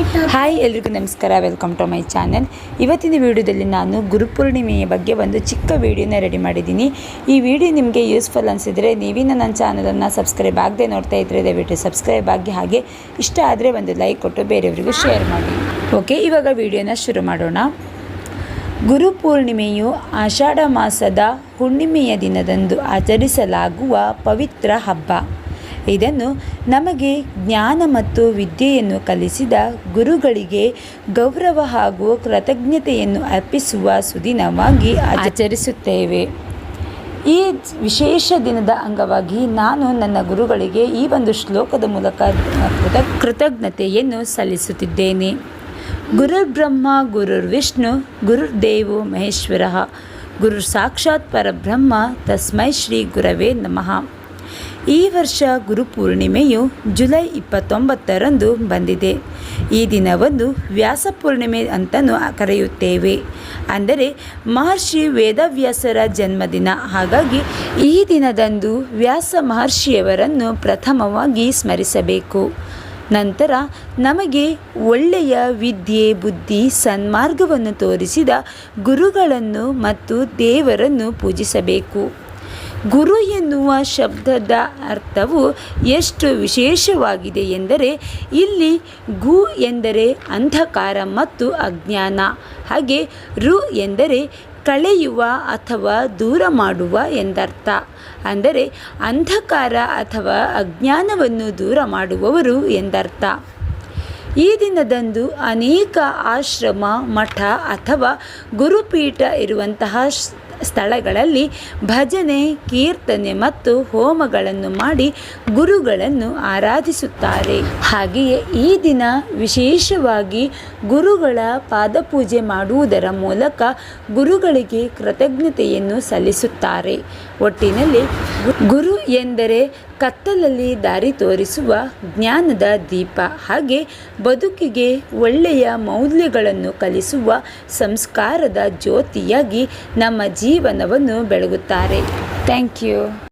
Hi ಎಲ್ರಿಗೂ ನಮಸ್ಕಾರ, welcome to my channel. ಇವತ್ತಿನ ವಿಡಿಯೋದಲ್ಲಿ ನಾನು ಗುರುಪೂರ್ಣಿಮೆಯ ಬಗ್ಗೆ ಒಂದು ಚಿಕ್ಕ ವಿಡಿಯೋನ ರೆಡಿ ಮಾಡಿದ್ದೀನಿ. ಈ ವಿಡಿಯೋ ನಿಮಗೆ ಯೂಸ್ಫುಲ್ ಅನಿಸಿದರೆ ನೀವಿನ ನನ್ನ ಚಾನಲನ್ನು ಸಬ್ಸ್ಕ್ರೈಬ್ ಆಗದೆ ನೋಡ್ತಾ ಇದ್ದರೆ ದಯವಿಟ್ಟು ಸಬ್ಸ್ಕ್ರೈಬ್ ಆಗಿ, ಹಾಗೆ ಇಷ್ಟ ಆದರೆ ಒಂದು ಲೈಕ್ ಕೊಟ್ಟು ಬೇರೆಯವರಿಗೂ ಶೇರ್ ಮಾಡಿ. ಓಕೆ, ಇವಾಗ ವಿಡಿಯೋನ ಶುರು ಮಾಡೋಣ. ಗುರುಪೂರ್ಣಿಮೆಯು ಆಷಾಢ ಮಾಸದ ಹುಣ್ಣಿಮೆಯ ದಿನದಂದು ಆಚರಿಸಲಾಗುವ ಪವಿತ್ರ ಹಬ್ಬ. ಇದನ್ನು ನಮಗೆ ಜ್ಞಾನ ಮತ್ತು ವಿದ್ಯೆಯನ್ನು ಕಲಿಸಿದ ಗುರುಗಳಿಗೆ ಗೌರವ ಹಾಗೂ ಕೃತಜ್ಞತೆಯನ್ನು ಅರ್ಪಿಸುವ ಸುದಿನವಾಗಿ ಆಚರಿಸುತ್ತೇವೆ. ಈ ವಿಶೇಷ ದಿನದ ಅಂಗವಾಗಿ ನಾನು ನನ್ನ ಗುರುಗಳಿಗೆ ಈ ಒಂದು ಶ್ಲೋಕದ ಮೂಲಕ ಕೃತಜ್ಞತೆಯನ್ನು ಸಲ್ಲಿಸುತ್ತಿದ್ದೇನೆ. ಗುರುರ್ಬ್ರಹ್ಮ ಗುರುರ್ವಿಷ್ಣು ಗುರುರ್ದೇವೋ ಮಹೇಶ್ವರಃ, ಗುರು ಸಾಕ್ಷಾತ್ ಪರಬ್ರಹ್ಮ ತಸ್ಮೈ ಶ್ರೀ ಗುರವೇ ನಮಃ. ಈ ವರ್ಷ ಗುರುಪೂರ್ಣಿಮೆಯು ಜುಲೈ 29ರಂದು ಬಂದಿದೆ. ಈ ದಿನವನ್ನು ವ್ಯಾಸ ಪೂರ್ಣಿಮೆ ಅಂತಲೂ ಕರೆಯುತ್ತೇವೆ. ಅಂದರೆ ಮಹರ್ಷಿ ವೇದವ್ಯಾಸರ ಜನ್ಮದಿನ. ಹಾಗಾಗಿ ಈ ದಿನದಂದು ವ್ಯಾಸ ಮಹರ್ಷಿಯವರನ್ನು ಪ್ರಥಮವಾಗಿ ಸ್ಮರಿಸಬೇಕು. ನಂತರ ನಮಗೆ ಒಳ್ಳೆಯ ವಿದ್ಯೆ, ಬುದ್ಧಿ, ಸನ್ಮಾರ್ಗವನ್ನು ತೋರಿಸಿದ ಗುರುಗಳನ್ನು ಮತ್ತು ದೇವರನ್ನು ಪೂಜಿಸಬೇಕು. ಗುರು ಎನ್ನುವ ಶಬ್ದದ ಅರ್ಥವು ಎಷ್ಟು ವಿಶೇಷವಾಗಿದೆ ಎಂದರೆ, ಇಲ್ಲಿ ಗು ಎಂದರೆ ಅಂಧಕಾರ ಮತ್ತು ಅಜ್ಞಾನ, ಹಾಗೆ ರು ಎಂದರೆ ಕಳೆಯುವ ಅಥವಾ ದೂರ ಮಾಡುವ ಎಂದರ್ಥ. ಅಂದರೆ ಅಂಧಕಾರ ಅಥವಾ ಅಜ್ಞಾನವನ್ನು ದೂರ ಮಾಡುವವರು ಎಂದರ್ಥ. ಈ ದಿನದಂದು ಅನೇಕ ಆಶ್ರಮ, ಮಠ ಅಥವಾ ಗುರುಪೀಠ ಇರುವಂತಹ ಸ್ಥಳಗಳಲ್ಲಿ ಭಜನೆ, ಕೀರ್ತನೆ ಮತ್ತು ಹೋಮಗಳನ್ನು ಮಾಡಿ ಗುರುಗಳನ್ನು ಆರಾಧಿಸುತ್ತಾರೆ. ಹಾಗೆಯೇ ಈ ದಿನ ವಿಶೇಷವಾಗಿ ಗುರುಗಳ ಪಾದಪೂಜೆ ಮಾಡುವುದರ ಮೂಲಕ ಗುರುಗಳಿಗೆ ಕೃತಜ್ಞತೆಯನ್ನು ಸಲ್ಲಿಸುತ್ತಾರೆ. ಒಟ್ಟಿನಲ್ಲಿ ಗುರು ಎಂದರೆ ಕತ್ತಲಲ್ಲಿ ದಾರಿ ತೋರಿಸುವ ಜ್ಞಾನದ ದೀಪ, ಹಾಗೆ ಬದುಕಿಗೆ ಒಳ್ಳೆಯ ಮೌಲ್ಯಗಳನ್ನು ಕಲಿಸುವ ಸಂಸ್ಕಾರದ ಜ್ಯೋತಿಯಾಗಿ ನಮ್ಮ ಜೀವನವನ್ನು ಬೆಳಗುತ್ತಾರೆ. Thank you.